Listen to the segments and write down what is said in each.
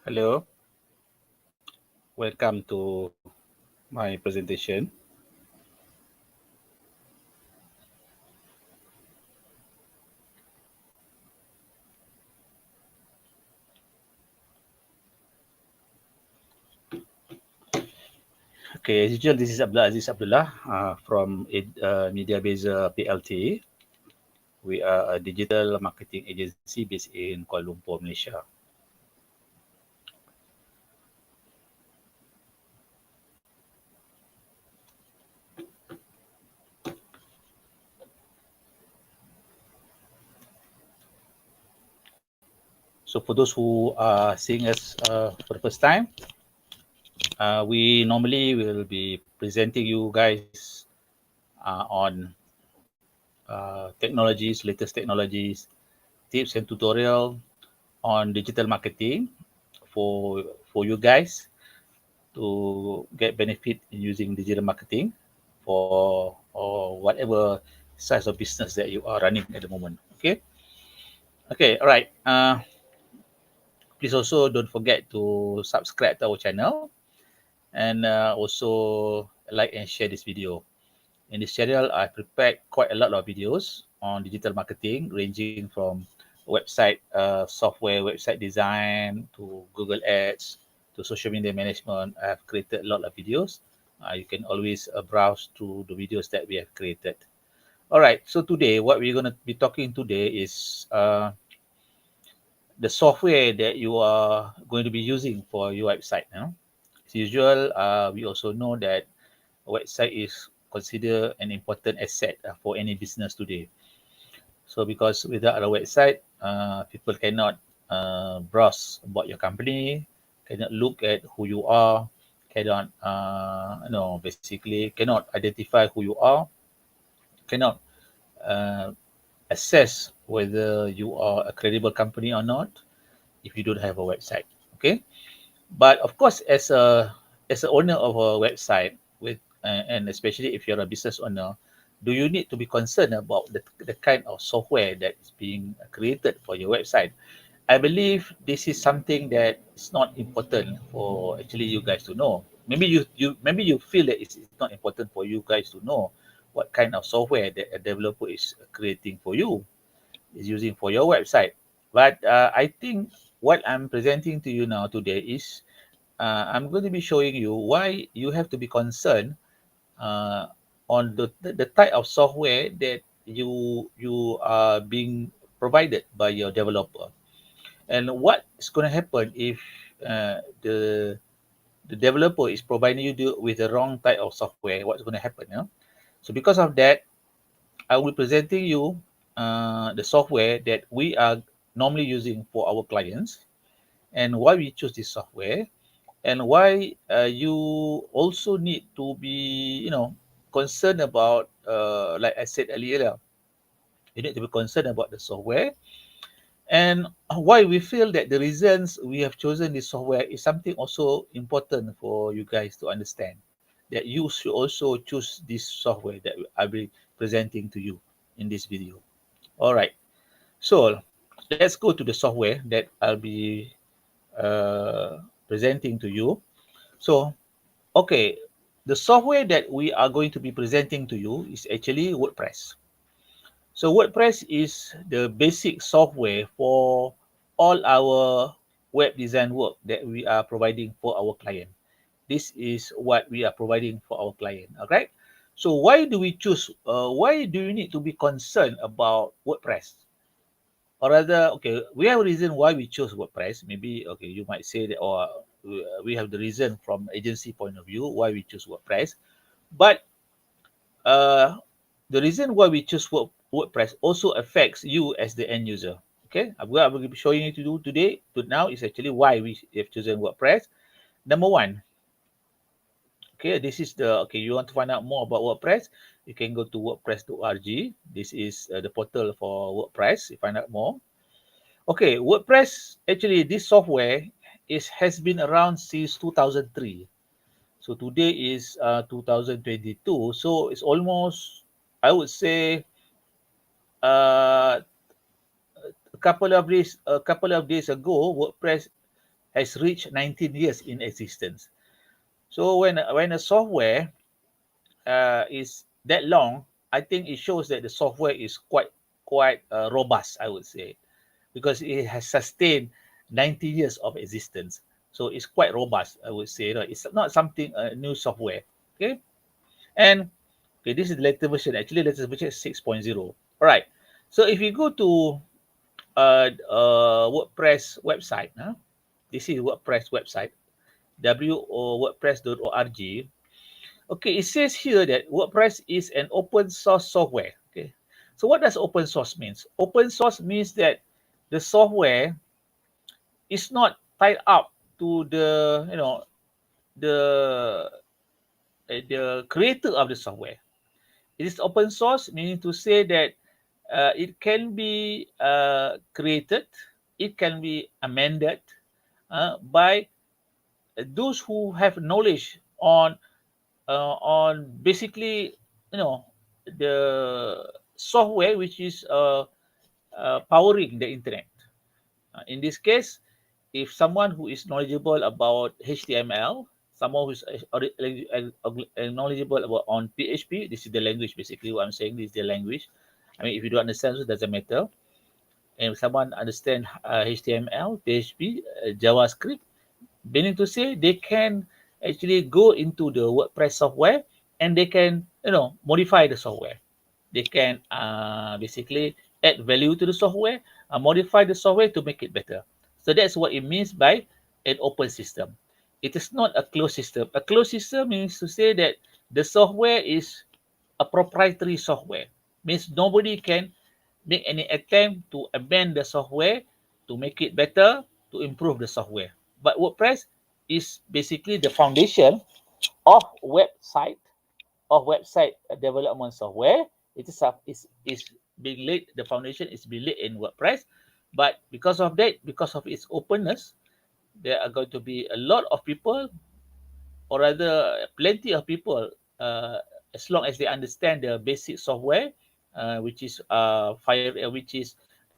Hello, welcome to my presentation. Okay, as usual, this is Abdullah Aziz Abdullah from Media Baser PLT. We are a digital marketing agency based in Kuala Lumpur, Malaysia. So for those who are seeing us for the first time, we normally will be presenting you guys on technologies, latest technologies, tips and tutorial on digital marketing for for you guys to get benefit in using digital marketing for or whatever size of business that you are running at the moment. Okay, all right. Please also don't forget to subscribe to our channel and also like and share this video. In this channel, I prepared quite a lot of videos on digital marketing, ranging from website software, website design, to Google Ads, to social media management. I have created a lot of videos. You can always browse through the videos that we have created. All right, so today, what we're going to be talking today is the software that you are going to be using for your website. As usual, we also know that a website is considered an important asset for any business today. So because without a website, people cannot browse about your company, cannot look at who you are, cannot, basically cannot identify who you are, cannot uh, assess whether you are a credible company or not if you don't have a website. Okay, but of course, as a owner of a website with and especially if you're a business owner, do you need to be concerned about the kind of software that is being created for your website? I believe this is something that is not important for actually you guys to know. Maybe you feel that it's not important for you guys to know what kind of software that a developer is creating for you, is using for your website. But I think what I'm presenting to you now today is I'm going to be showing you why you have to be concerned uh, on the type of software that you are being provided by your developer, and what is going to happen if the developer is providing you with the wrong type of software. What's going to happen? So because of that, I will be presenting you the software that we are normally using for our clients, and why we choose this software, and why you also need to be concerned about like I said earlier, you need to be concerned about the software, and why we feel that the reasons we have chosen this software is something also important for you guys to understand, that you should also choose this software that I'll be presenting to you in this video. All right, so let's go to the software that I'll be presenting to you. So okay, the software that we are going to be presenting to you is actually WordPress. So WordPress is the basic software for all our web design work that we are providing for our client. This is what we are providing for our client. All right. So why do we choose? Why do you need to be concerned about WordPress? Or rather, okay, we have a reason why we chose WordPress. Maybe okay, you might say that, or we have the reason from agency point of view why we choose WordPress. But uh, the reason why we choose WordPress also affects you as the end user. Okay, what I will be showing you to do today, to now, is actually why we have chosen WordPress. Number one, okay, this is the okay. You want to find out more about WordPress? You can go to wordpress.org. This is the portal for WordPress. You find out more. Okay, WordPress, actually this software has been around since 2003. So today is 2022. So it's almost, I would say, uh, a couple of days ago, WordPress has reached 19 years in existence. So when a software is that long, I think it shows that the software is quite robust, I would say, because it has sustained 90 years of existence. So it's quite robust, I would say. Right? It's not something new software. Okay, and okay, this is the latest version. Actually, latest version is 6.0. All right. So if you go to WordPress website, this is WordPress website, wordpress.org. Okay, it says here that WordPress is an open source software. Okay, so what does open source means? Open source means that the software is not tied up to the the creator of the software. It is open source, meaning to say that it can be created, it can be amended by those who have knowledge on basically the software which is powering the internet. In this case, if someone who is knowledgeable about HTML, someone who is knowledgeable about on PHP, this is the language basically. What I'm saying, this is the language. I mean, if you don't understand, it doesn't matter. And if someone understand HTML, PHP, JavaScript, meaning to say they can actually go into the WordPress software and they can modify the software. They can basically add value to the software, modify the software to make it better. So that's what it means by an open system. It is not a closed system. A closed system means to say that the software is a proprietary software. Means nobody can make any attempt to amend the software to make it better, to improve the software. But WordPress is basically the foundation of website development software. It is being laid. The foundation is being laid in WordPress, but because of that, because of its openness, there are going to be a lot of people, or rather, plenty of people, uh, as long as they understand the basic software, which is the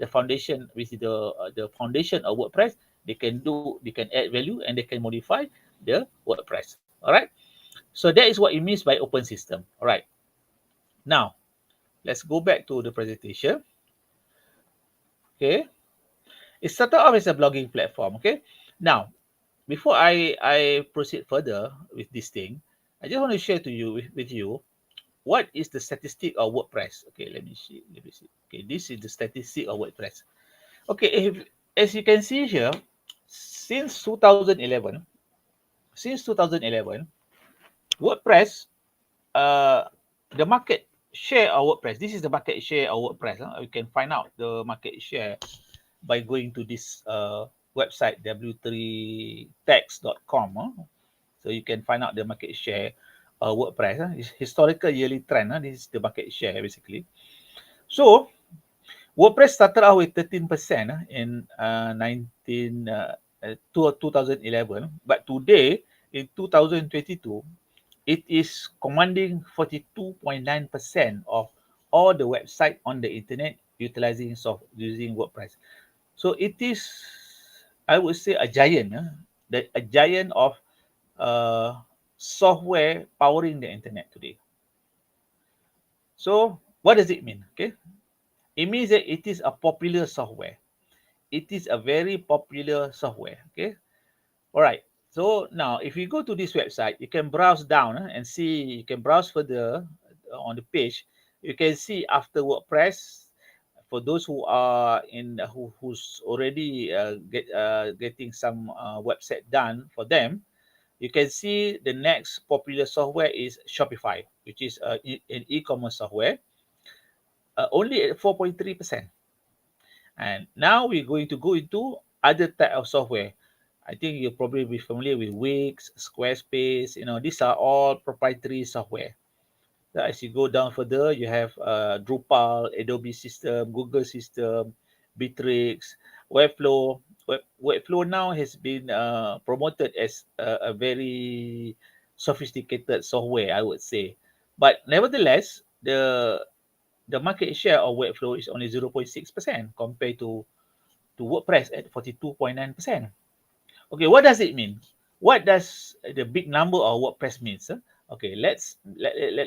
foundation, which is the foundation of WordPress. They can add value and they can modify the WordPress. All right. So that is what it means by open system. All right. Now, let's go back to the presentation. Okay. It started off as a blogging platform. Okay. Now, before I proceed further with this thing, I just want to share to you with you what is the statistic of WordPress. Okay, let me see. Let me see. Okay, this is the statistic of WordPress. Okay, as you can see here, since 2011, WordPress, uh, the market share of WordPress. This is the market share of WordPress. You can find out the market share by going to this website w3tax.com. So you can find out the market share of WordPress. It's historical yearly trend. This is the market share basically. So WordPress started out with 13% in 2011, but today in 2022, it is commanding 42.9% of all the website on the internet using WordPress. So it is, I would say, a giant, a giant of uh, software powering the internet today. So what does it mean? Okay, it means that it is a popular software. It is a very popular software. Okay, all right. So now, if you go to this website, you can browse down and see. You can browse further on the page. You can see after WordPress, for those who are who's already getting some website done for them, you can see the next popular software is Shopify, which is an e-commerce software, only at 4.3%. And now we're going to go into other type of software. I think you'll probably be familiar with Wix, Squarespace. These are all proprietary software. So as you go down further, you have Drupal, Adobe system, Google system, Bittrex, Webflow. Webflow now has been promoted as a very sophisticated software, I would say. But nevertheless, the market share of Webflow is only 0.6% compared to WordPress at 42.9%. Okay, what does it mean? What does the big number of WordPress means? Okay, let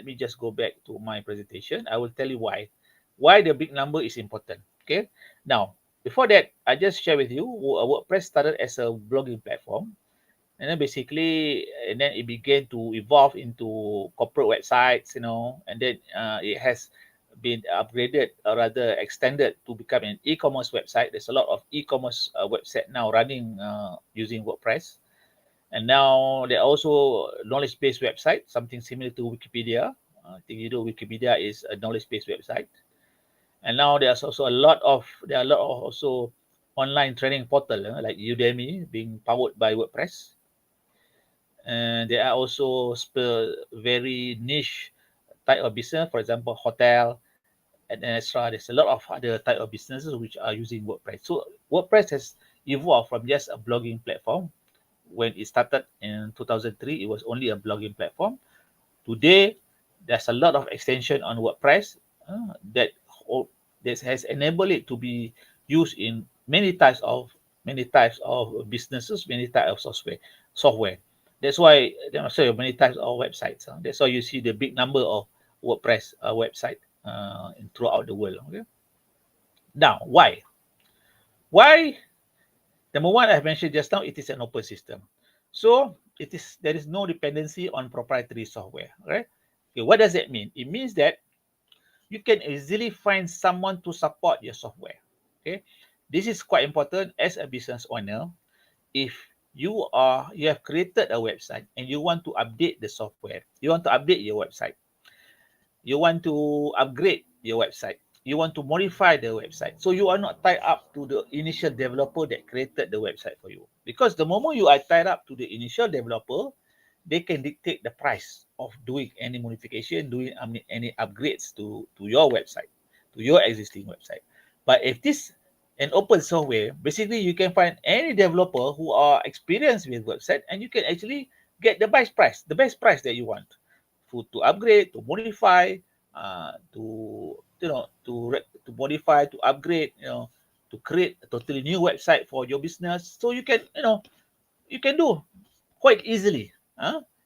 me just go back to my presentation. I will tell you why the big number is important. Okay, now before that, I just share with you WordPress started as a blogging platform, and then basically, and then it began to evolve into corporate websites, and then it has been upgraded or rather extended to become an e-commerce website. There's a lot of e-commerce website now running using WordPress, and now there are also knowledge-based website, something similar to Wikipedia. I think Wikipedia is a knowledge-based website, and now there are a lot of also online training portal like Udemy being powered by WordPress, and there are also very niche type of business, for example, hotel and extra. There's a lot of other type of businesses which are using WordPress. So WordPress has evolved from just a blogging platform. When it started in 2003, it was only a blogging platform. Today, there's a lot of extension on WordPress that that has enabled it to be used in many types of businesses, many types of software. That's why there are so many types of websites. That's why you see the big number of WordPress website throughout the world. Okay. Now, why? Why? Number one, I mentioned just now, it is an open system. So there is no dependency on proprietary software. Right? Okay, what does that mean? It means that you can easily find someone to support your software. Okay, this is quite important as a business owner. If you have created a website and you want to update the software, you want to update your website, you want to upgrade your website, you want to modify the website, so you are not tied up to the initial developer that created the website for you, because the moment you are tied up to the initial developer, they can dictate the price of doing any modification, doing any upgrades to your website, to your existing website. But if this an open software, basically you can find any developer who are experienced with website, and you can actually get the best price that you want to upgrade, to modify, to modify, to upgrade, to create a totally new website for your business. So you can do quite easily.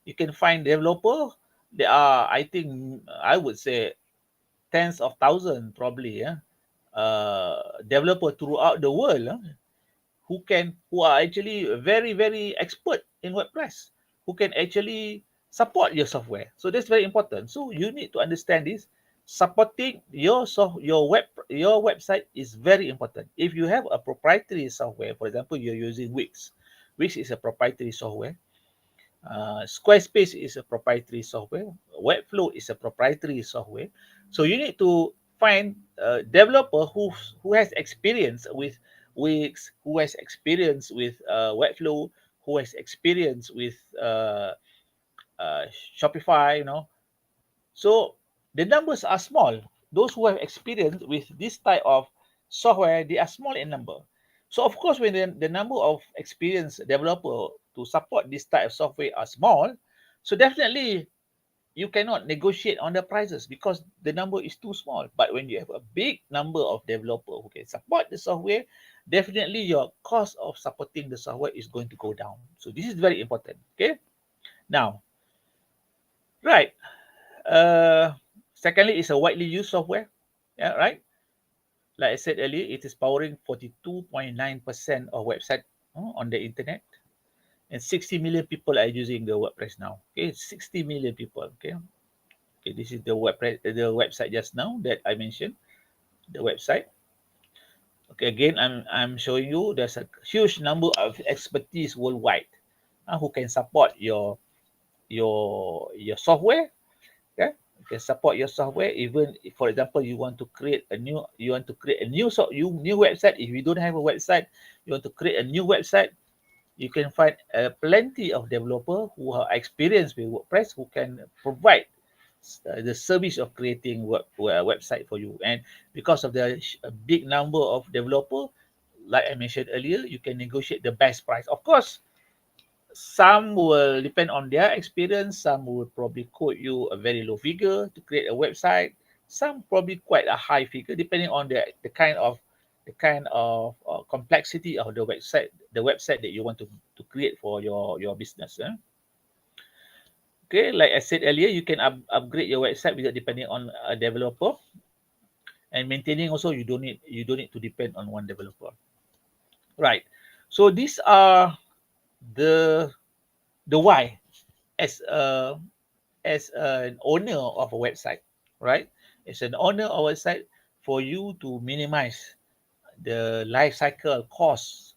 You can find developer. There are, I think, I would say tens of thousands probably, developer throughout the world, who are actually very very expert in WordPress, who can actually support your software. So that's very important. So you need to understand this. Supporting your website is very important. If you have a proprietary software, for example, you're using Wix. Wix is a proprietary software. Squarespace is a proprietary software. Webflow is a proprietary software. So you need to find a developer who has experience with Wix, who has experience with Webflow, who has experience with Shopify. So the numbers are small. Those who have experience with this type of software, they are small in number. So of course, when the number of experienced developer to support this type of software are small, so definitely you cannot negotiate on the prices because the number is too small. But when you have a big number of developer who can support the software, definitely your cost of supporting the software is going to go down. So this is very important. Okay. Now, right. Uh, Secondly, it's a widely used software. Yeah, right. Like I said earlier, it is powering 42.9% of website on the internet, and 60 million people are using the WordPress now. Okay, 60 million people. Okay, okay. This is the website just now that I mentioned. The website. Okay, again, I'm showing you there's a huge number of expertise worldwide who can support your software. Okay, you can support your software. Even if, for example, you want to create a new website. If you don't have a website, you want to create a new website, you can find plenty of developer who are experienced with WordPress, who can provide the service of creating website for you. And because of the big number of developer, like I mentioned earlier, you can negotiate the best price. Of course, some will depend on their experience. Some will probably quote you a very low figure to create a website. Some probably quite a high figure, depending on the kind of complexity of the website that you want to create for your business. Okay, like I said earlier, you can upgrade your website without depending on a developer, and maintaining also you don't need to depend on one developer. Right. So these are the why as an owner of a website, right? As an owner of a website, for you to minimize the life cycle cost,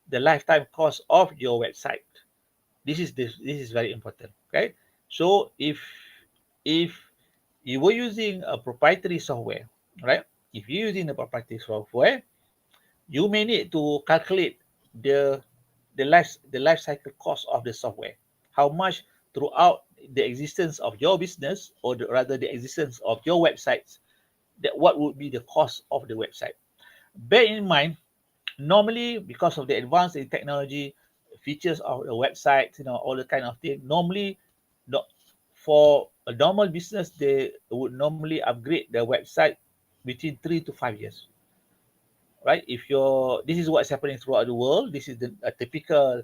the lifetime cost of your website. This is very important, right? So if you were using a proprietary software, right? If you're using the proprietary software, you may need to calculate the the life cycle cost of the software. How much throughout the existence of your business, or rather the existence of your websites, that what would be the cost of the website. Bear in mind, normally because of the advance in technology, features of the website, all the kind of thing. Normally, not for a normal business, they would normally upgrade their website between 3 to 5 years, right? If you're This is what's happening throughout the world. This is a typical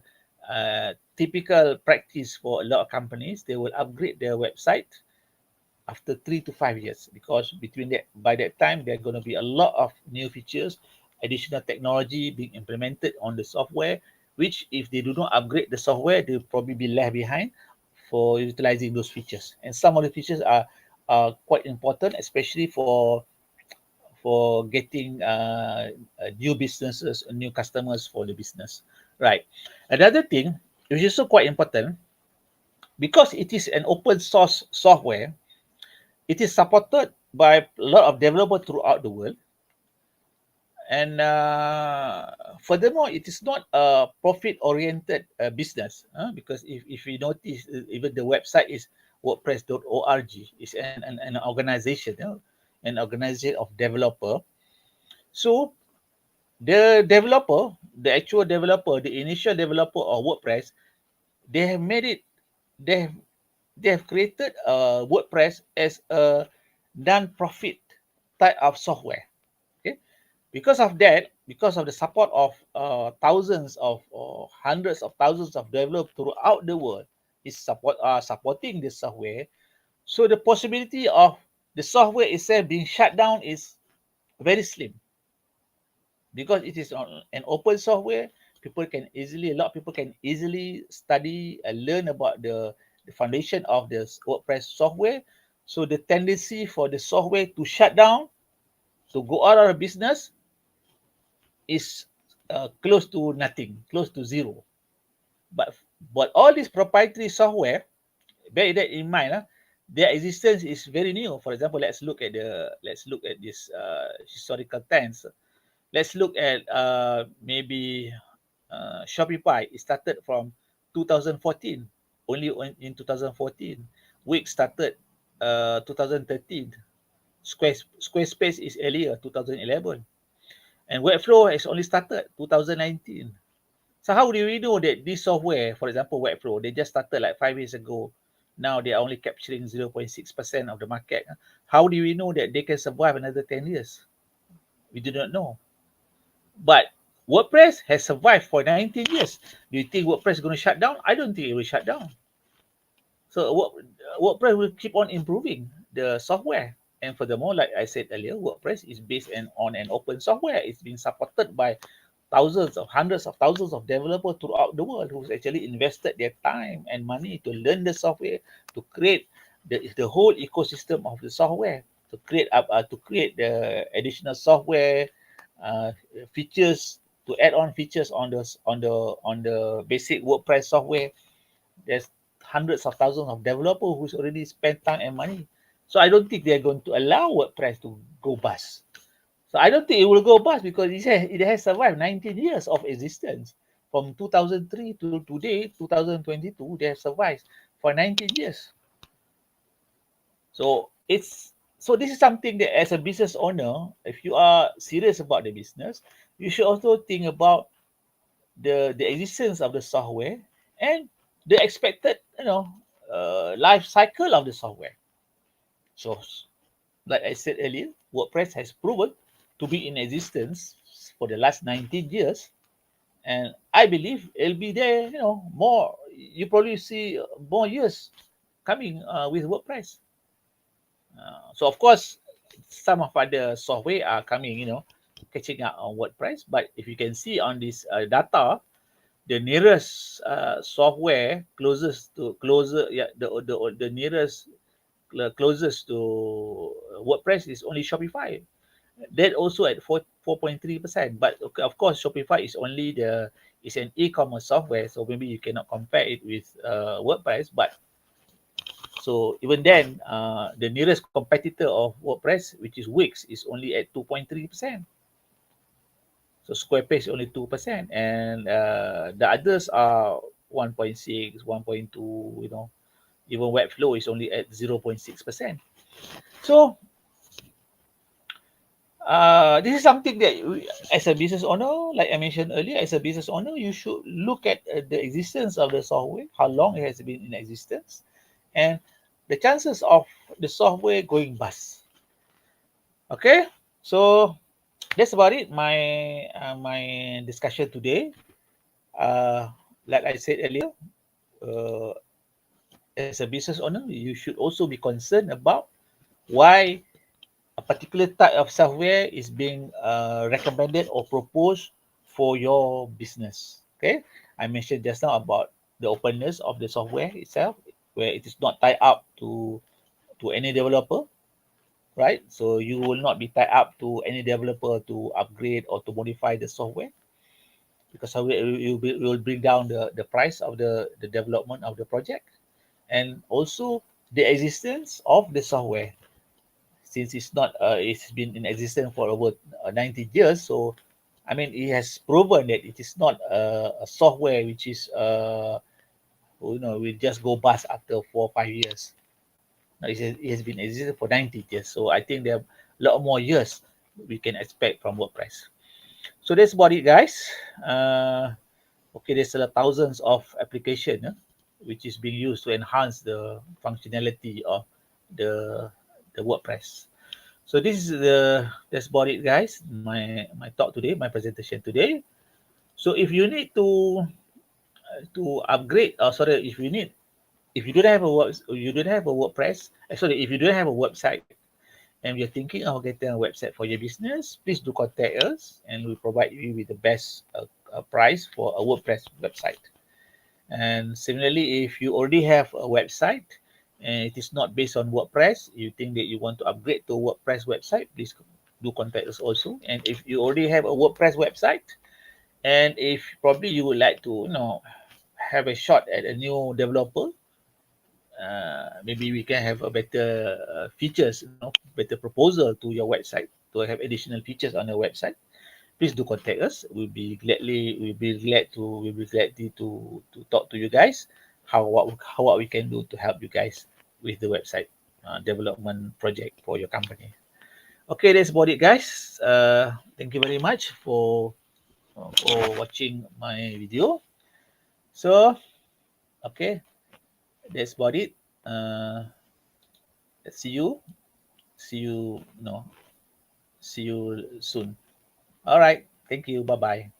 practice for a lot of companies. They will upgrade their website after 3 to 5 years, because between that by that time there are going to be a lot of new features, additional technology being implemented on the software, which if they do not upgrade the software, they'll probably be left behind for utilizing those features. And some of the features are quite important, especially for getting new businesses, new customers for the business. Right. Another thing which is also quite important, because it is an open source software, it is supported by a lot of developers throughout the world. And furthermore, it is not a profit-oriented business, because if you notice, even the website is WordPress.org. It's an organization, an organization of developer. So the actual developer, the initial developer of WordPress, they have made it. They have they have created WordPress as a non-profit type of software. Okay, because of that, because of the support of thousands of or hundreds of thousands of developers throughout the world is supporting this software. So the possibility of the software itself being shut down is very slim, because it is an open software. A lot of people can easily study and learn about the foundation of the WordPress software. So the tendency for the software to shut down, to go out of business, is close to nothing, close to zero. But all this proprietary software, bear that in mind, their existence is very new. For example, let's look at this historical trends. Let's look at maybe Shopify. It started from 2014, only in 2014. Wix started 2013. Squarespace is earlier, 2011. And Webflow has only started 2019. So how do we know that this software, for example, Webflow, they just started like 5 years ago. Now they are only capturing 0.6% of the market. How do we know that they can survive another 10 years? We do not know. But WordPress has survived for 19 years. Do you think WordPress is going to shut down? I don't think it will shut down. So WordPress will keep on improving the software. And furthermore, like I said earlier, WordPress is based on an open software. It's being supported by hundreds of thousands of developers throughout the world, who's actually invested their time and money to learn the software, to create the whole ecosystem of the software, to create the additional software uh, features, to add on features on the basic WordPress software. There's hundreds of thousands of developers who's already spent time and money. So I don't think they're going to allow WordPress to go bust. So I don't think it will go bust, because it has survived 19 years of existence. From 2003 to today, 2022, they have survived for 19 years. So this is something that, as a business owner, if you are serious about the business, you should also think about the existence of the software, and the expected life cycle of the software. So, like I said earlier, WordPress has proven to be in existence for the last 19 years. and I believe it'll be there. More. You probably see more years coming with WordPress. So of course, some of other software are coming, catching up on WordPress. But if you can see on this data, the nearest software the nearest closest to WordPress is only Shopify. That also at 4.3%. But okay, of course, Shopify is an e-commerce software, so maybe you cannot compare it with WordPress. But so even then, the nearest competitor of WordPress, which is Wix, is only at 2.3%. So Squarespace only 2%, and the others are 1.6, 1.2. Even Webflow is only at 0.6%. So this is something that as a business owner, like I mentioned earlier, as a business owner, you should look at the existence of the software, how long it has been in existence, and the chances of the software going bust. Okay, so that's about it. My discussion today. Like I said earlier, uh, as a business owner, you should also be concerned about why a particular type of software is being recommended or proposed for your business. Okay, I mentioned just now about the openness of the software itself, where it is not tied up to any developer, right? So you will not be tied up to any developer to upgrade or to modify the software, because software will bring down the price of the development of the project, and also the existence of the software, since it's been in existence for over 90 years. So I mean, it has proven that it is not a software which is will just go bust after 4 or 5 years. No, it has been existing for 90 years. So I think there are a lot more years we can expect from WordPress. So that's about it, guys. Okay, there's thousands of application which is being used to enhance the functionality of the WordPress. So this is that's about it, guys. My talk today, my presentation today. So if you need to upgrade, sorry, if you don't have a WordPress, sorry, if you don't have a website and you're thinking of getting a website for your business, please do contact us, and we'll provide you with the best price for a WordPress website. And similarly, if you already have a website and it is not based on WordPress, you think that you want to upgrade to a WordPress website, please do contact us also. And if you already have a WordPress website, and if probably you would like to, have a shot at a new developer, maybe we can have a better features, better proposal to your website to have additional features on your website. Please do contact us. We'll be glad to talk to you guys what we can do to help you guys with the website development project for your company. Okay, that's about it, guys. Thank you very much for watching my video. So, okay, that's about it. Uh, see you. See you. No, see you soon. All right. Thank you. Bye bye.